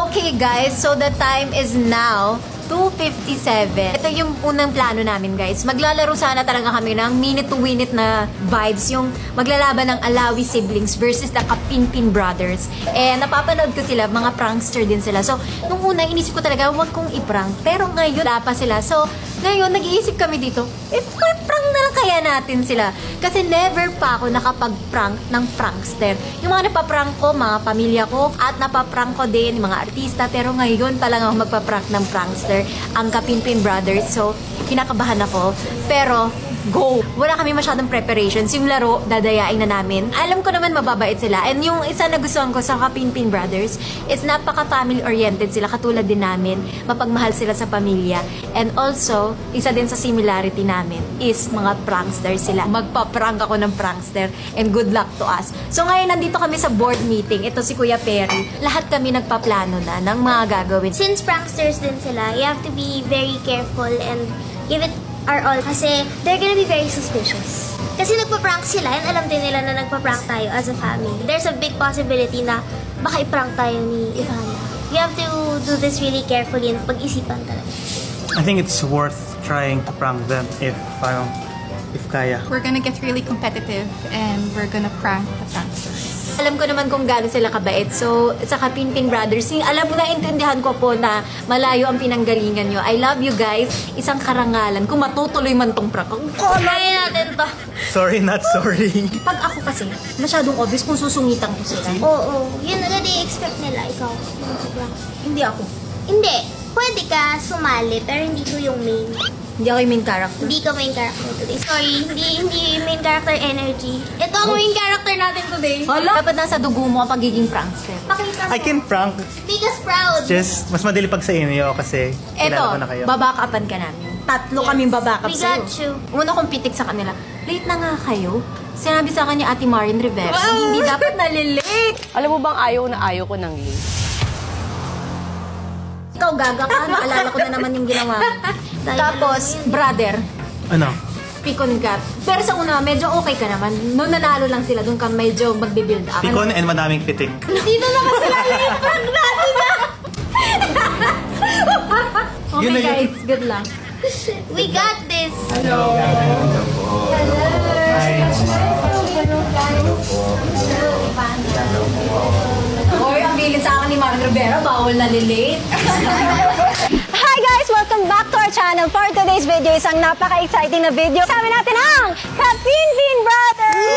Okay guys, so the time is now 2:57. Ito yung unang plano namin guys. Maglalaro sana talaga kami ng minute-to-minute na vibes. Yung maglalaban ng Alawi siblings versus the Kapinpin brothers. Eh, napapanood ko sila, mga prankster din sila. So, nung una, inisip ko talaga, wag kong i-prank. Pero ngayon, wala pa sila. So, ngayon, nag-iisip kami dito, prank na lang kaya natin sila. Kasi never pa ako nakapag-prank ng prankster. Yung mga napaprank ko, mga pamilya ko, at napaprank ko din mga artista. Pero ngayon pa lang ako magpaprank ng prankster, ang Kapinpin brothers. So, kinakabahan ako. Pero, go! Wala kami masyadong preparations. Yung laro, dadayain na namin. Alam ko naman mababait sila. And yung isa na gustuhan ko sa Kapinpin brothers is napaka-family oriented sila. Katulad din namin. Mapagmahal sila sa pamilya. And also, isa din sa similarity namin is mga prankster sila. Magpa-prank ako ng prankster. And good luck to us. So ngayon, nandito kami sa board meeting. Ito si Kuya Perry. Lahat kami nagpaplano na ng mga gagawin. Since pranksters din sila, you have to be very careful and give it our all kasi they're gonna be very suspicious. Kasi nagpa-prank sila and alam din nila na nagpa-prank tayo as a family. There's a big possibility na baka i-prank tayo ni Ivana. You have to do this really carefully and pag-isipan talaga. I think it's worth trying to prank them if kaya. We're gonna get really competitive and we're gonna prank the pranksters. Alam ko naman kung gaano sila kabait. So, sa Kapinpin brothers, alam mo na, intindihan ko po na malayo ang pinanggalingan nyo. I love you guys. Isang karangalan. Kung matutuloy man tong prank, kaya natin to. Sorry, not sorry. Pag ako kasi, masyadong obvious kung susungitan ko sila. Oo. Yun agad i-expect nila. Ikaw. Hindi ako. Hindi. Pwede ka sumali, pero hindi ko yung main. Hindi ako yung main character. Hindi ka main character today. Sorry, hindi main character energy. Ito ang main character natin today. Hala? Dapat nasa dugo mo ang pagiging prankster. Pakita mo. I can prank. Make us proud. Just, mas madali pag sa inyo kasi kilala ko na kayo. Babakapan ka namin. Tatlo kaming babakap We sa'yo. got you. Una kong pitik sa kanila, late na nga kayo. Sinabi sa kanya Ate Marin Rivera, hindi dapat nalilate. Alam mo bang ayaw ko ng late? Ikaw gaga ka, naalala ko na naman yung ginawa mo. Tapos, brother, Ano? pikon ka. Pero sa una, medyo okay ka naman. Noong nanalo lang sila, doon ka medyo magbe-build up. Pikon and madaming pitik. Dito naman sila lipat natin na! Okay guys, good luck. We got this. Hello guys. Hoy, ang bilin sa akin ni Marin Rivera, bawal na lilate. Hi guys! Welcome back to our channel. For today's video, isang napaka-exciting na video. Kasama natin ang Kapinpin brothers!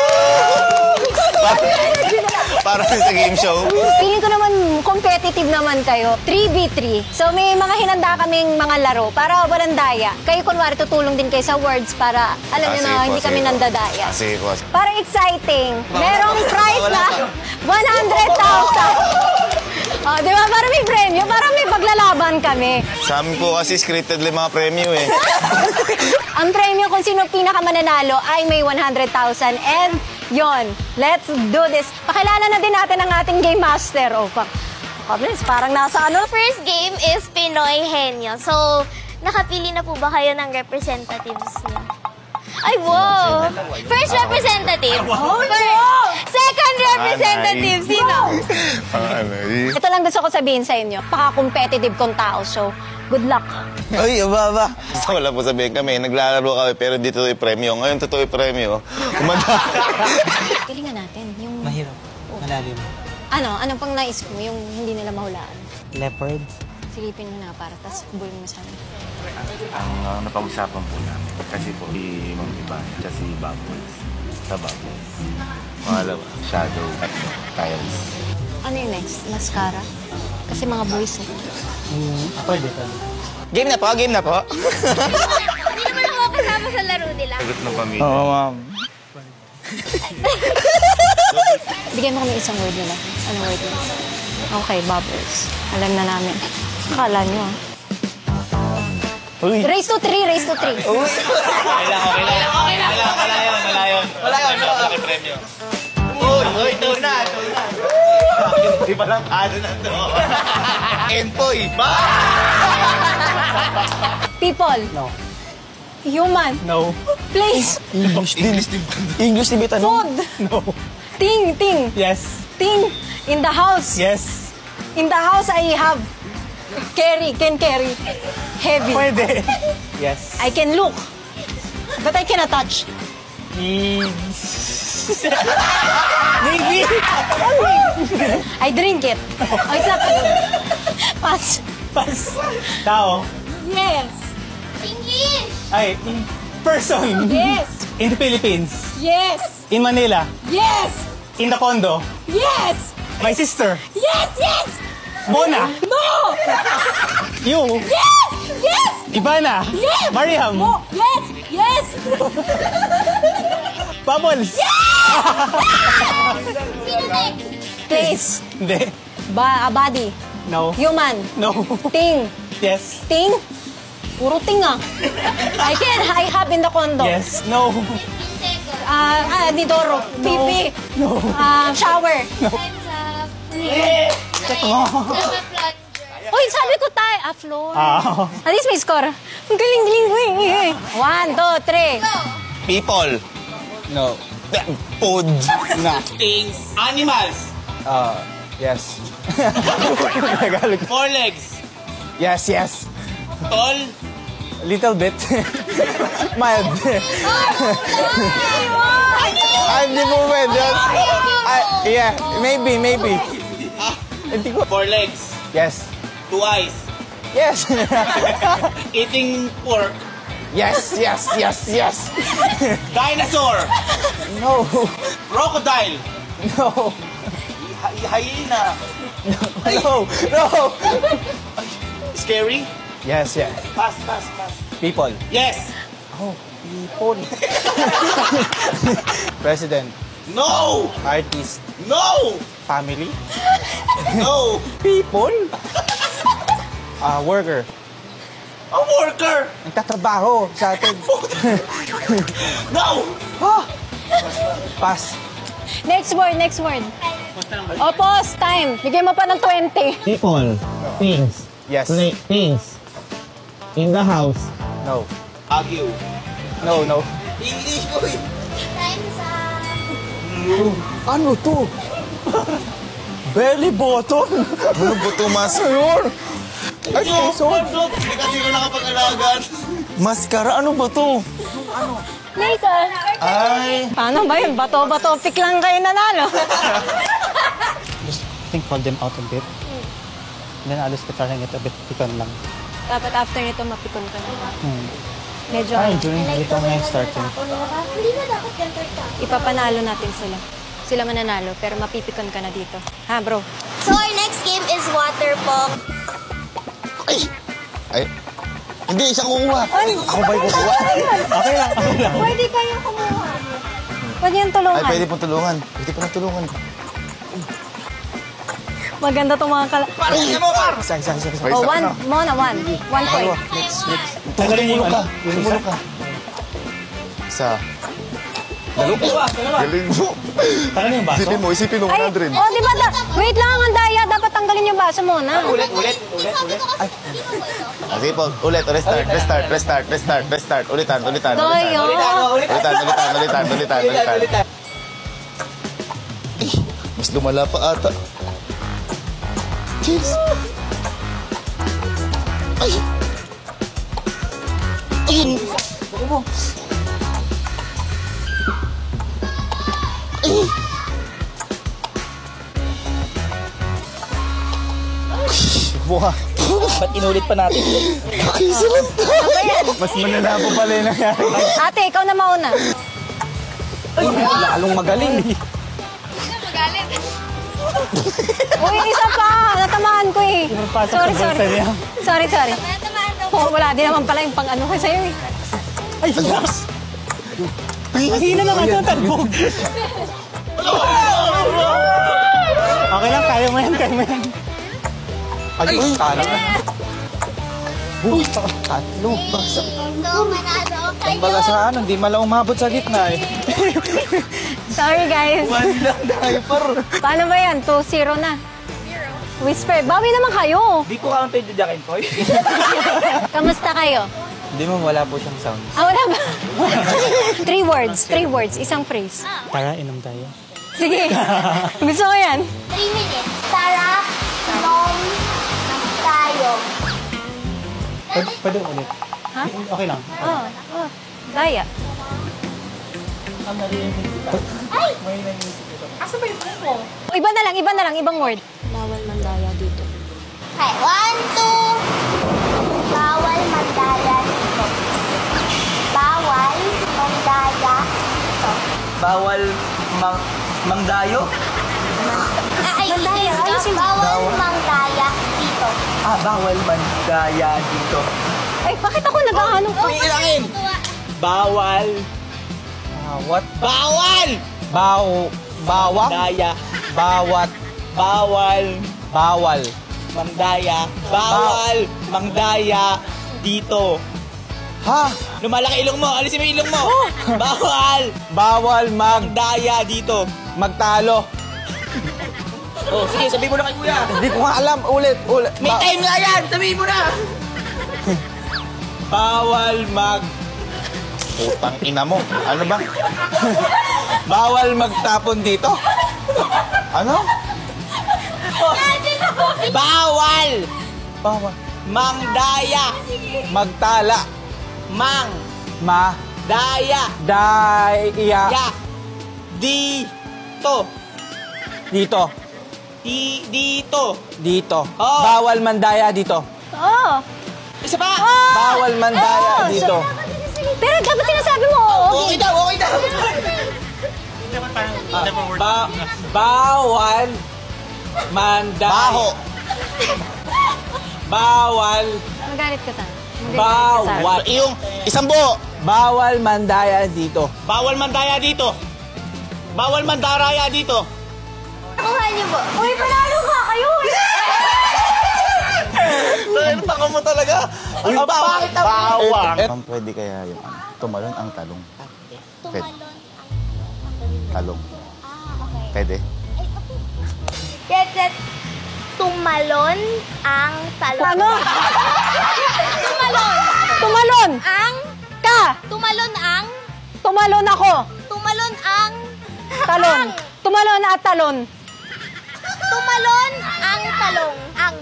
Parang sa game show. Feeling ko naman competitive naman kayo. 3v3. So may mga hinanda kaming mga laro para walang daya. Kayo kunwari tutulong din kayo sa words para alam nyo na hindi kami nandadaya. Sige po. Para exciting. Merong prize na 100,000. Oh, di ba? Para may premyo. Para may paglalaban kami. Sa amin po kasi scripted lang mga premyo eh. Ang premyo kung sino pinakamananalo ay may 100,000 and yon, let's do this. Pakilala na din natin ang ating game master. Oh, kabilis, parang nasa ano? First game is Pinoy Henyo. So, nakapili na po ba kayo ng representatives niyo? Ay, wow! First representative. Second representative. Sino? Ito lang gusto ko sabihin sa inyo. Paka-competitive kong tao, so good luck. Ay, aba. Gusto ko lang po sabihin kami, naglalaro kami pero dito yung premyo. Ngayon totoo yung premyo. Umanda. Galingan natin. Yung... Mahirap. Malalim. Ano pang nais mo? Yung hindi nila mahulaan. Leopard. Silipin mo na para, tapos bulin mo sa amin. Ang napag-usapan po namin, kasi po Mang Ivan, kasi Bubbles, sa Bubbles. Pangalawa, Shadow at Tiles. Ano yung next? Mascara? Kasi mga boys eh. Pwede. Game na po, game na po. Hindi naman ako kasama sa laro nila. Sagot ng pamilya. Oo, ma'am. Bigyan mo kami isang word nila. Anong word nila? Okay, bubbles. Alam na namin. Akala nyo ah. Uy. Race to 3, race to 3. Uy. Okay lang. Wala yun. Premyo. Uy, ito na. Di ba lang ano na ito? Empoy. People. No. Human. No. Place. English Tibetan. Food. No. Ting. Yes. Ting. In the house. Yes. In the house, I have can carry heavy. Pwede. Yes. I can look, but I cannot touch. Maybe. I drink it. Oh, it's not food. Pass. Pas. Tao. Yes. English! Ay, person. Yes. In the Philippines. Yes. In Manila. Yes. In the condo. Yes. My sister. Yes. Yes. Mona. No. You. Yes. Yes. Ivana. Yes. Mariam. Yes. Yes. Bubbles. Sino next? Place. Hindi. Body. No. Human. No. Thing. Yes. Thing? Puro ting ah. I have in the condo. Yes. No. 15 seconds. Didoro. Pipi. No. Shower. Time's up. Check mo. Sama plunger. Uy, sabi ko tayo. Floor. Ah. At least may score. Ang galing-galing ko eh. 1, 2, 3. Go! People. No. Food. Na. Things. Animals. Yes. 4 legs. Yes, yes. Tall. Little bit. Mild. Hindi mo pwede. Yeah, maybe. Hindi ko. 4 legs. Yes. 2 eyes. Yes. Eating pork. Yes. Dinosaur. No. Crocodile. No. Hyena. No. Scary. Yes. Pass. People. Yes. People. President. No. Artist. No. Family. No. People. Worker. A worker. Nagtatrabaho sa atin. No. Pass. Next word. Pause. Time. Bigyan mo pa ng 20. People, things, Yes. things, in the house. No. Argue. No. English ko eh. Time's up. Ano to? Belly button? Ano ba ito, mas? Ay, susunod. Hindi kasi ko nakapag-alagan. Mascara, ano ba to? Later. Ay. Paano ba yun? Bato-bato. Pick lang kayo nanalo. Just think, call them out a bit. Then alas ka trying it a bit, pikon lang. Dapat after nito, mapikon ka na. Medyo Ay, during dito na yung starting. Hindi na dapat ganito ka. ipapanalo natin sila. Sila mananalo, pero mapipikon ka na dito. Ha, bro? So our next game is water pong. Ay. Hindi, siya kukuha. Ako ba yung kukuha? Okay lang. Pwede kayo kumuha. Pwede yung tulungan. Ay, pwede pong tulungan. Pwede pong tulungan. Maganda itong mga Isa. Oh, one point. Next. Tagalin mo ka. Isa. Galing mo. Tara na yung baso. Isipin mo, Ay, 100. oh, di ba? Wait lang, ang daya. Dapat tanggalin yung baso muna. Ulit. Sige po, ulit. Restart. Ulitan. Doyo. Ulitan. Mas lumala pa ata. Cheers. Ay. Buha. Ba't inulit pa natin? Okay, salat. Mas mananabo pala yung nangyari. Ate, ikaw na mauna. Ay, lalong magaling. Uy, isa pa. Natamaan ko eh. Pasok sa bulsa niya. Sorry. Oh, wala din naman pala yung pang-ano ko sa'yo eh. Ay, Fox! Hindi na naman ito talbog. Okay lang, kaya mo yan. Ay, talo na. Tatlo. So, manalo kayo. Baga sa hindi malang umabot sa gitna eh. Sorry guys. Wala diaper. Paano ba yan? 2-0 na. Whisper. Bawi naman kayo. Di ko counted yung jacket ko. Kamusta kayo? Hindi mo, wala po siyang sound. Wala ba? 3 words. Isang phrase. Tara, inom tayo. Sige. Gusto ko yan. 3 minutes. Tara. Nom tayo. Pwede ulit. Ha? Okay lang. Oh. Daya. Ay! Iba na lang, ibang word. Bawal mandaya dito. Okay, 1, 2. Bawal mandaya dito. Bawal mandaya dito. Bawal mangdayo? Ay, bawal mandaya dito. Bawal mandaya dito. Ay, bakit ako nag-aanong pa? Ilangin! Bawal. What? Bawal! Bawang? Mandaya. Bawal. Mandaya. Bawal. Mangdaya. Dito. Ha? Lumalaki ilong mo. Alisin mo yung ilong mo. Bawal. Magdaya dito. Magtalo. Oh, sige, sabihin mo na kay kuya. Hindi ko nga alam. Ulit. May time nga yan. Sabihin mo na. Bawal Putang ina mo. Ano ba? Bawal magtapon dito. Ano? Bawal. Mangdaya. Magtala. Daya. Daya. Ya. Dito. Dito. Oh. Bawal mandaya dito. Oo. Isa pa. Bawal mandaya dito. Pero dapat sinasabi mo, Okay daw. Bawal mandaya. Baho. Bawal. Magalit ka ta. Bawal. Yung isang buo. Bawal mandaya dito. Bawal mandaya dito. Bawal mandaraya dito. Kuha niyo po. Uy, panalo ka kayo! Taka mo talaga. Ang bakit ang bawang? Ma'am, pwede kaya yung tumalon ang talong. Pwede. Talong. Okay. Pwede. Get. Tumalon ang talong. Ano? Tumalon! Ang Ka! tumalon ang Tumalon ako! tumalon ang Talon! Tumalon at talon! tumalon ang talong. Ang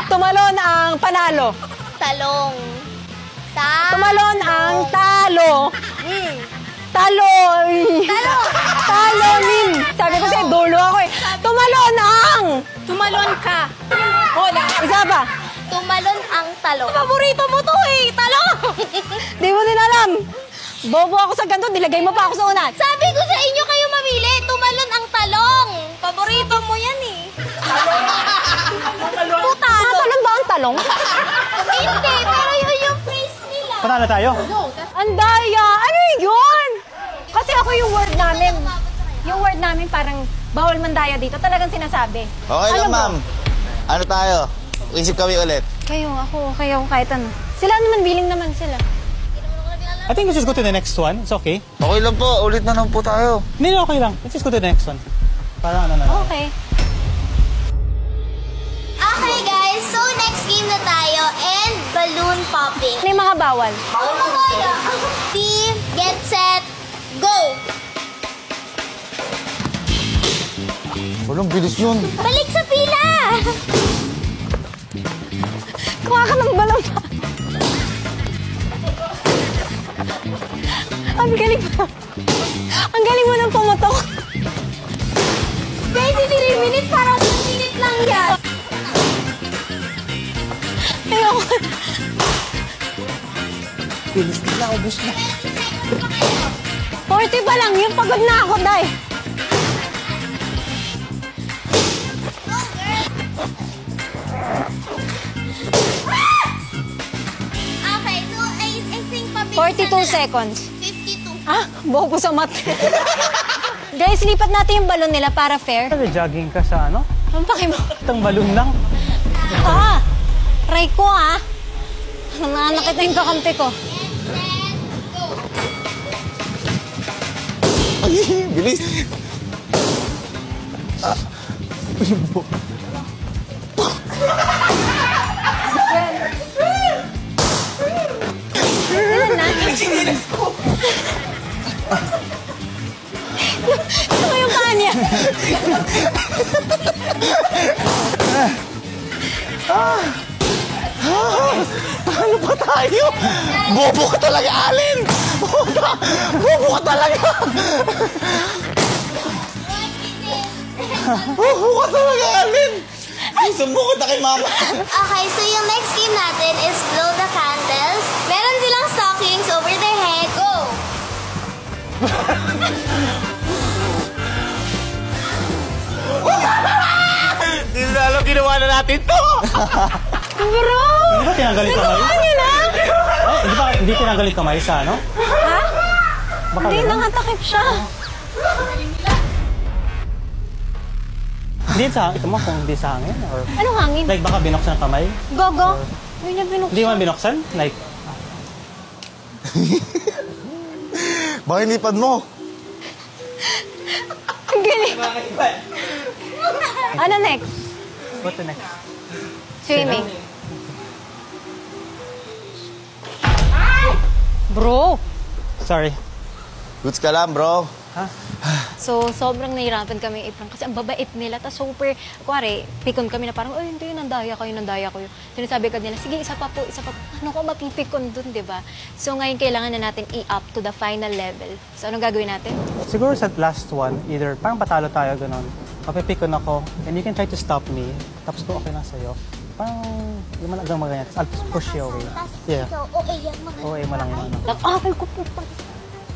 Tumalon ang panalo! talong. Tumalon ang talo! Taloy! Talonin! Sabi ko sa'yo, dulo ako eh. Tumalon ang! Tumalon ka. Isa pa. Tumalon ang talong. Paborito mo to eh! Talong! Di mo din alam. Bobo ako sa ganito, nilagay mo pa ako sa unan. Sabi ko sa inyo kayo mamili. Tumalon ang talong. Paborito mo yan eh. Talon ba ang talong? Hindi, pero yun yung phrase nila. Panalo tayo? Ang daya! Ano yun? Kasi ako yung word namin. Yung word namin parang bawal mandaya dito. Talagang sinasabi. Okay lang, ma'am. Ano tayo? Isip kami ulit. Kayo, ako kahit ano. Sila naman, willing naman sila. I think let's just go to the next one. It's okay. Okay lang po. Ulit na lang po tayo. Hindi, okay lang. Let's just go to the next one. Parang ano na. Okay. Okay guys, so next game na tayo and balloon popping. Ano yung mga bawal? Team, get set, go! Walang bilis yun. Balik sa pila! Kuha ka ng balon pa. Ang galing mo. Ang galing mo ng pumotok. 23 minutes, parang 1 minute lang yan. Ayoko. Bilis nila, ubus na. 40 pa lang, yung pagod na ako, Day. Okay, so I think 42 seconds. 52. Ah, bobo sa mat. Guys, lipat natin yung balon nila para fair. Jogging ka sa ano? Ang paki mo. Itang balon lang. Ah, try ko ah. Nakita yung kakampi ko. Ay, bilis. Ilan na? Ito yung kaya naman yan? Ano ba tayo? Bobo ka talaga, Alin! Bobo ka talaga! Bobo ka talaga, Alin! Sumukot na kay mama. Okay, so yung next game natin is blow the candles. Meron silang stockings over their head. Go! Hindi na alam ginawa na natin to! Bro! Hindi ba tinanggal yung kamay? Ano na? Hindi tinanggal yung kamay sa ano? Ha? Baka Hindi, ganun? nangatakip siya. Hindi sa ito mo kung hindi sa hangin? Or, Anong hangin? like baka binuksan ang kamay? Gogo? Hindi na binuksan. Hindi man binuksan? Like, Baka inipad mo. Ang galing. Ano next? what's the next? Swimming. Bro! Sorry. Goods ka lang, bro. So, sobrang nahirapan kami i-prank kasi ang babait nila. Tapos super, kuwari, pikon kami na parang, ay, hindi, nandaya kayo. Sinasabi ka nila, sige, isa pa po. Ano ko mapipikon dun, di ba? So, ngayon kailangan na natin i-up to the final level. So, anong gagawin natin? Siguro sa last one, either parang patalo tayo, ganun. Mapipikon ako, and you can try to stop me. Tapos kung okay lang sa'yo, parang luman agad mga ganyan. I'll push you away. Yeah. So, okay yan mga. Okay mo lang yun. Okay ko po.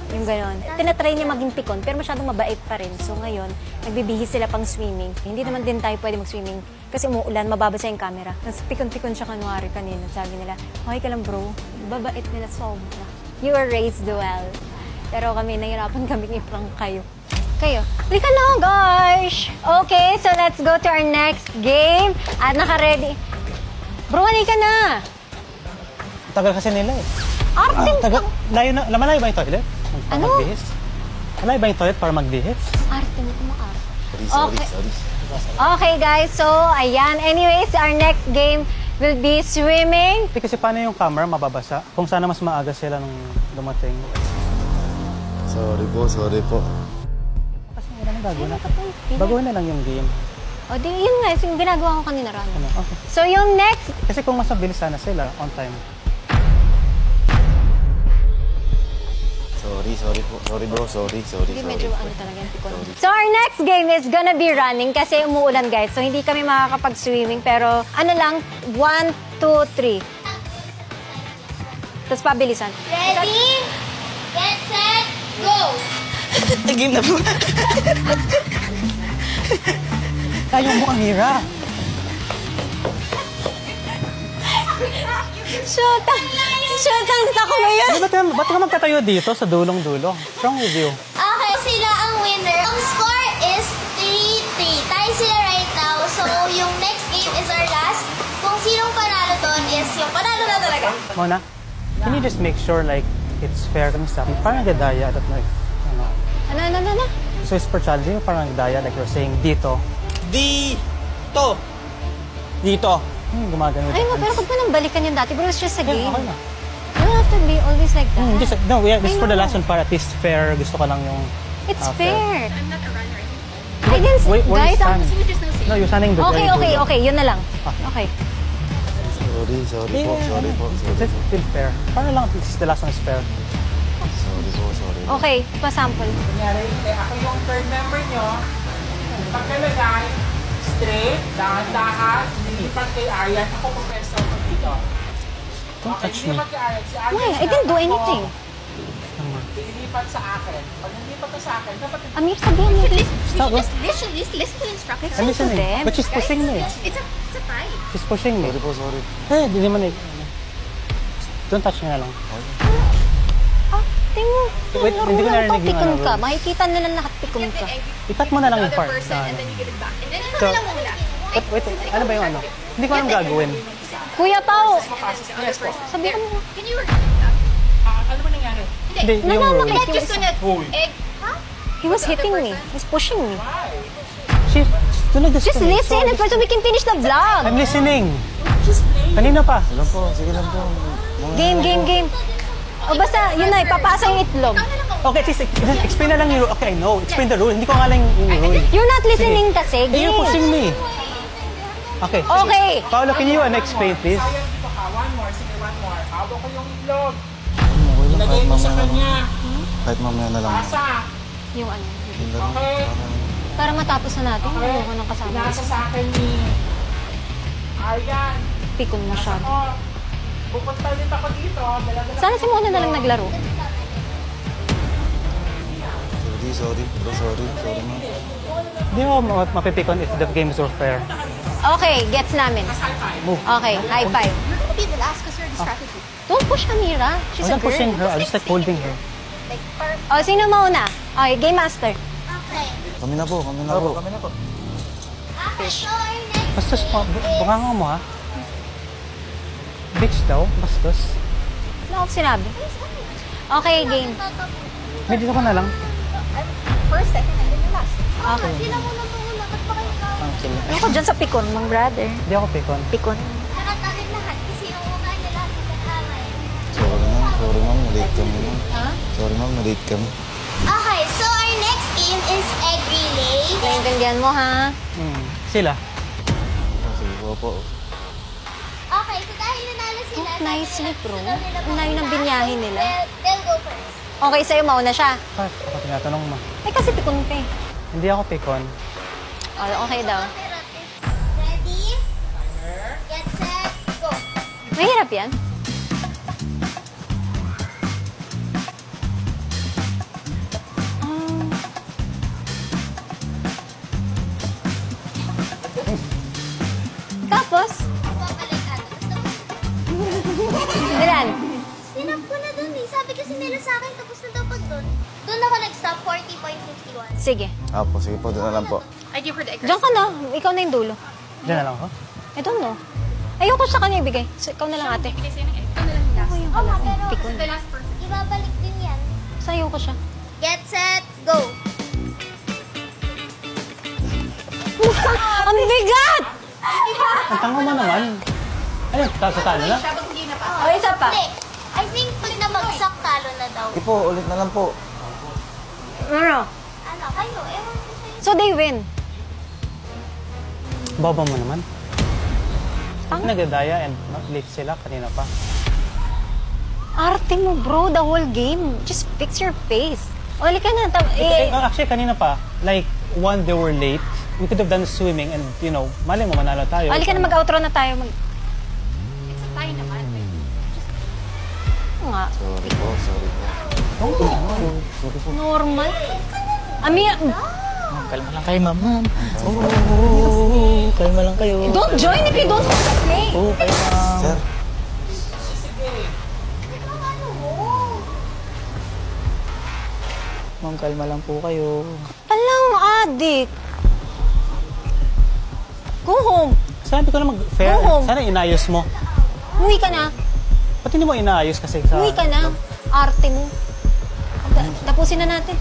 Yung gano'n. Tinatry niya maging pikon, pero masyadong mabait pa rin. So ngayon, nagbibihis sila pang swimming. Hindi naman din tayo pwede mag-swimming kasi umuulan, mababasa yung camera. Tapos pikon-pikon siya kanwari kanina. Sabi nila, okay ka lang bro. Babait nila sobra. You were raised well. Pero kami, nahirapan kaming i-prank kayo. Halika na, guys! Okay, so let's go to our next game. At naka-ready. Bro, halika na! Tagal kasi nila eh. Artin! Tagal. Malayo ba yung toilet? Ano? Magbihis? Malayo ba yung toilet para magbihis? Arte mo kumaarte. Sorry. Okay, guys. So, ayan. Anyways, our next game will be swimming. Kasi paano yung camera mababasa? Kung sana mas maaga sila nung dumating. Sorry po. Kasi wala nang gagawin na. Baguhin na lang yung game. O, di, yun nga. Yung ginagawa ko kanina, Rano. Okay. So, yung next... Kasi kung mas mabilis sana sila, on time. Sorry po. Sorry bro, sorry. Hindi, medyo ano talaga yung pikon. So, our next game is gonna be running kasi umuulan, guys. So, hindi kami makakapag-swimming. Pero, ano lang, 1, 2, 3. Tapos pabilisan. Ready? Get set, go! Game na po. Tayo mo, Amira. Shoot ang tako na yan. Ba't ka magtatayo dito sa dulong-dulo? What's wrong with you? Okay, sila ang winner. Ang score is 3-3. Tayo sila right now. So, yung next game is our last. Kung sinong panalo doon is yung panalo na talaga. Mona, can you just make sure like it's fair kami sa parang nagdaya at like, Ano? So it's for challenging, parang nagdaya like you're saying dito. Dito. Gumagano. Ay nga, pero pag pa nang balikan yung dati, bro, it's just a game. Okay na. You don't have to be always like that. This is for the last one para at least fair. Gusto ka lang yung... It's fair. I'm not a runner. I didn't see, Where guys. you standing? No, you're standing the Okay, yun na lang. Okay. Sorry po. It's still fair. Para lang at least the last one is fair. Sorry. Okay, pa-sample. Kunyari, ako yung third member nyo. Pagkalagay, straight, dahan-dahan, lilipat kay Aryan. Ako professor ko dito. Don't touch me. Lilipat kay Aryan. Si Aryan, Why? I didn't do anything. Lilipat sa akin. Pag nilipat ka sa akin, dapat... Amir, sabihin mo. Stop. Listen to the instructions. I'm listening. them. But she's pushing me. It's a fight. She's pushing me. Sorry. Di naman eh. Don't touch me na lang. Tingnan. Wait, hindi ko narinig yung Pikon ano, ka. rules. Makikita nila lahat pikon ka. Ipat mo na lang yung The part. person and then you give it back. And then So, lang muna. wait, ano ba yung ano? Hindi ko alam gagawin. Kuya Pao, Yes, po. sabihin mo. Can you Ano ba nangyari? Hindi, yung rule. Not just gonna egg. He was hitting me. He's pushing me. Do not Just listen and so we can finish the vlog. I'm listening. Kanina pa. Sige lang po. Game. O basta, yun na, ipapasa yung itlog. Okay, explain na lang yung rule. Okay, I know. Explain the rule. Hindi ko nga lang yung rule. You're not listening kasi, You're game. pushing me. Okay. Okay. Paolo, can you explain, please? Sayang dito ka. One more. Sige, one more. Hawak ko yung itlog. Ilagay mo sa kanya. Kahit mamaya na lang. Pasa. Yung ano. Okay. Para matapos na natin, ayoko nang kasama. Nasa sa akin ni Aryan. Pikon masyado. Ako. Pupunta ulit ako dito. Dala-dala. Sana si Mona na lang naglaro. Sorry, ma'am. Hindi mo mapipikon if the games were fair. Okay, gets namin. Move. Okay, high five. Be the last because you're distracted. Don't push Amira. She's I'm a not pushing girl. her. I'm just like holding her. Oh, sino mauna? Okay, game master. Okay. Kami na po. Okay, so our next Bastos, bunganga mo ha. Bitch daw, bastos. Wala akong sinabi. Okay, game. May dito ko na lang. First, second, and then the last. Okay. Sila muna muna. Ba't ba kayo ka? Ano ko dyan sa pikon, mong brother? Hindi ako pikon. Pikon. Nakatakin lahat kasi yung uga nila nag-away. Sorry, ma'am. Late kami, ma'am. Sorry, ma'am. Late kami. Okay, so our next game is egg relay. Naintindihan mo, ha? Sila. Sige po. Okay, so dahil nanalo sila, Oh, nicely, bro. Ang layo ng binyahin nila. They'll go first. Okay, sa'yo mauna siya. Ako tinatanong mo. Eh, kasi pikon ka eh. Hindi ako pikon. Oh, okay daw. Ready? Get set, go. Mahirap yan. Tapos? Ilan? Sinap ko na dun eh. Sabi kasi nila sa akin, tapos na daw pag dun. Doon ako nag-stop, 40.51. Sige. Sige po. Doon na lang po. I give her the egg. Diyan ka na. Ikaw na yung dulo. Diyan na lang ako. I don't know. Ayoko sa kanya ibigay. So, ikaw na lang ate. Bigay sa'yo ng egg. Ikaw na lang yung last. Ako yung pala. pero Pikon. The last person. ibabalik din yan. Sa'yo ko siya. Get set, go. Ang bigat! Ang tanga mo naman. Ano, talo na? Shabang hindi na pa. O, isa pa. Hindi. I think pag namagsak, talo na daw. Sige po. Ulit na lang po. Ano? Ano, kayo, ewan ko sa'yo. So, they win. Baba mo naman. Nagdadaya and late sila kanina pa. Arte mo, bro. The whole game. Just fix your face. O, halika na. Actually, kanina pa, like, one, they were late. We could have done swimming and, you know, mali mo, manalo tayo. Halika na, mag-outro na tayo. It's a tie naman. Oo nga. Sorry po. Normal. Amir, Kalma lang kayo, ma'am. Kalma lang kayo. don't join if you don't want to play. Kayo, ma'am. Sir. Ma'am, kalma lang po kayo. Alang adik. Go home. Sabi ko na mag-fair. Go home. Sana inayos mo. Uwi ka na. Ba't hindi mo inayos kasi sa... Uwi ka na. Arte mo. Tapusin na natin.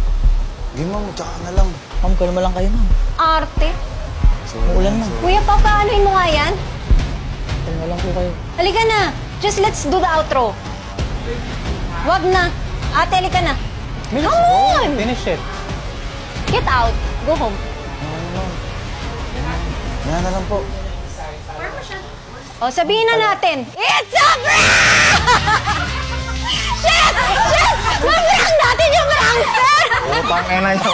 Sige, ma'am. Tsaka na lang. Ma'am, kalma lang kayo, ma'am. Arte. Umuulan, ma'am. Kuya, papaanoin mo nga yan? Kalma lang po kayo. Halika na. Just let's do the outro. Wag na. Ate, halika na. Come on! Finish it. Get out. Go home. Yan na lang po. O, sabihin na natin. It's a prank! Shit! Ma-prank natin yung prankster! Pang-ena nyo.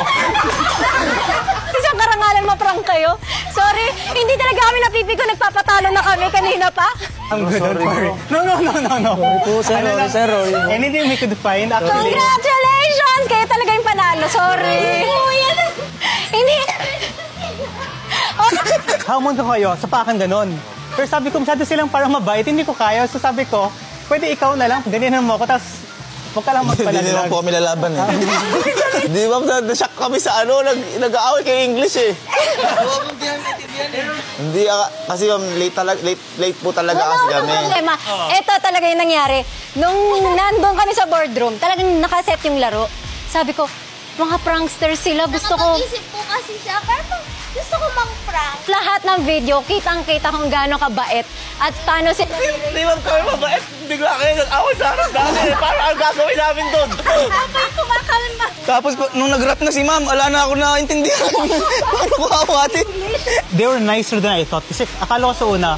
Isang karangalan ma-prank kayo. Sorry, hindi talaga kami napipiko. Nagpapatalo na kami kanina pa. I'm good, don't worry. No. Sorry po, sir. Sorry. Anything we could find, actually. Congratulations! Kayo talaga yung panalo. Sorry. Hindi. Hamon ko kayo, sapakan ganon. Pero sabi ko, masyado silang parang mabait, hindi ko kaya. So sabi ko, pwede ikaw na lang, ganyan mo ako, tapos huwag ka lang Hindi magpalaglag. naman po kami lalaban eh. Di ba, na-shock kami sa nag-aaway kay English eh. Hindi, kasi late po talaga kasi kami. Problema. Ito talaga yung nangyari. Nung nandun kami sa boardroom, talagang nakaset yung laro. Sabi ko, mga pranksters sila, gusto ko... Nakapag-isip po kasi siya, pero Gusto ko mang-prank. Lahat ng video, kitang-kita kung gaano kabait at paano sila... Hindi ma'am kami mabait. Bigla kayo nag-away sa harap namin. Parang ang gagawin namin doon. Habang kumakalma. Tapos nung nag-rap na si ma'am, wala na ako nakaintindihan. Paano ko awatin? They were nicer than I thought. Kasi akala ko sa una,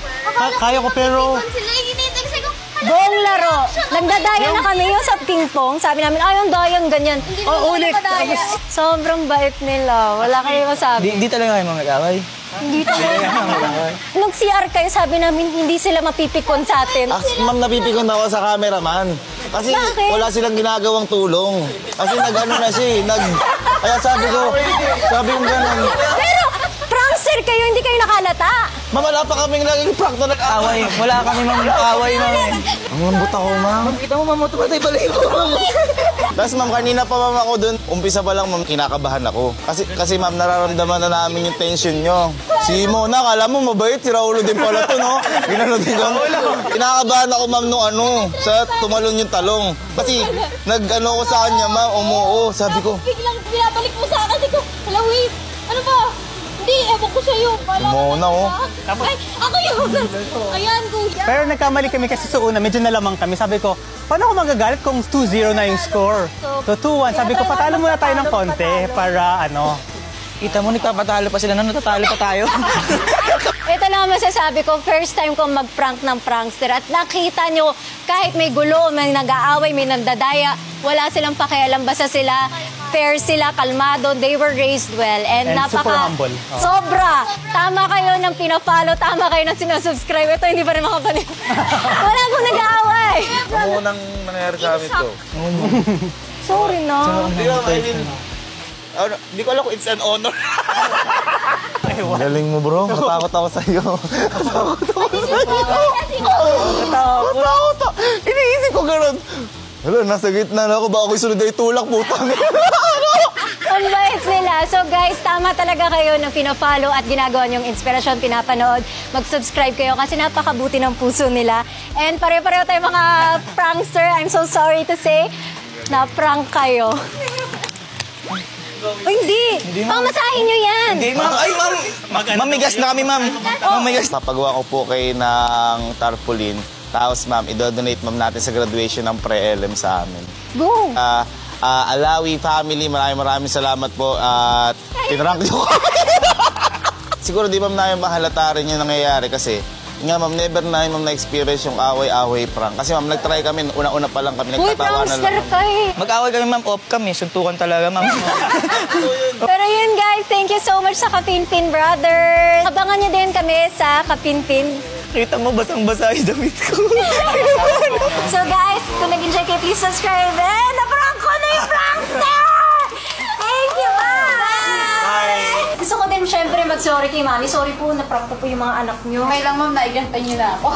kaya ko pero... Sila hinihintay kasi ko, Buong laro. Nagdadaya na kami yung sa ping-pong. Sabi namin, ay, yung dayang ganyan. O, ulit. Tapos, sobrang bait nila. Wala kayo masabi. Di talaga kayo mga nag-away. Hindi talaga. Nag-CR kayo, sabi namin, hindi sila mapipikon sa atin. Ma'am, napipikon ako sa cameraman. Kasi Bakit? wala silang ginagawang tulong. Kasi nag-ano na siya Kaya sabi ko gano'n. Pero, prankster kayo, hindi kayo nakalata. Ma'am, wala pa kaming naging prank na nag-away. Wala kami ma'am nag-away ma'am. Ang lambot ako, ma'am. Kita mo ma'am, matupatay balik ko. Tapos ma'am, kanina pa ma'am ako dun. Umpisa pa lang ma'am, kinakabahan ako. Kasi ma'am, nararamdaman na namin yung tension nyo. Si Mona, kala mo mabait. Si Raulo din pala to, no? Ginano din ko. Kinakabahan ako ma'am nung sa tumalon yung talong. Kasi nag-ano ko sa kanya ma'am, umuo. Sabi ko, biglang binabalik mo sa akin. Sabi ko, hala wait, ano ba? Hindi, ewan ko sa'yo. Mona, oh. Ay, ako yun. Ayan, kuya. Pero nagkamali kami kasi sa una, medyo nalamang kami. Sabi ko, paano ako magagalit kung 2-0 na yung score? So 2-1, sabi ko, patalo muna tayo ng konti para ano. Kita mo, nagpapatalo pa sila na natatalo pa tayo. Ito lang ang masasabi ko, first time kong mag-prank ng prankster at nakita nyo, kahit may gulo, may nag-aaway, may nagdadaya, wala silang pakialam, basta sila, fair sila, kalmado, they were raised well, and super humble. Oh. Sobra! Tama kayo ng pinafollow, tama kayo ng sinusubscribe. Ito, hindi pa rin makapaniw. Wala akong nag-aaway! ang unang nangyari sa amin to. Sorry na. Hindi ko alam kung it's an honor. Galing mo bro, natakot ako sa'yo. Natakot ako. Iniisip ko gano'n. Hala, nasa gitna na ako. Baka ako'y sunod ay tulak, putang. Ang bait nila. So guys, tama talaga kayo ng pinafollow at ginagawa niyong inspirasyon, pinapanood. Mag-subscribe kayo kasi napakabuti ng puso nila. And pare-pareho tayo mga prankster. I'm so sorry to say, na-prank kayo. Oh, hindi. Pamasahin nyo yan. Hindi ma'am. Ay ma'am. Mamigas na kami ma'am. Mamigas. Papagawa ko po kayo ng tarpaulin. Tapos ma'am, idodonate ma'am natin sa graduation ng pre-LM sa amin. Go. Alawi family, maraming salamat po. At tinrank nyo kami. Siguro di ma'am namin mahalata rin yung nangyayari kasi nga ma'am, never na ma'am na-experience yung away-away prank. Kasi ma'am, nag-try kami, una-una pa lang kami, nagtatawa na lang. Mag-away kami ma'am, off kami, suntukan talaga ma'am. Pero yun guys, thank you so much sa Kapinpin Brothers. Abangan nyo din kami sa Kapinpin. Kita mo, basang-basa yung damit ko. So guys, kung nag-enjoy kayo, please subscribe. And na-prank ko na yung prankster! Thank you, bye! Gusto ko din syempre mag-sorry kay Mami. Sorry po, na-prank ko po yung mga anak nyo. Okay lang ma'am, naigantay niyo na ako.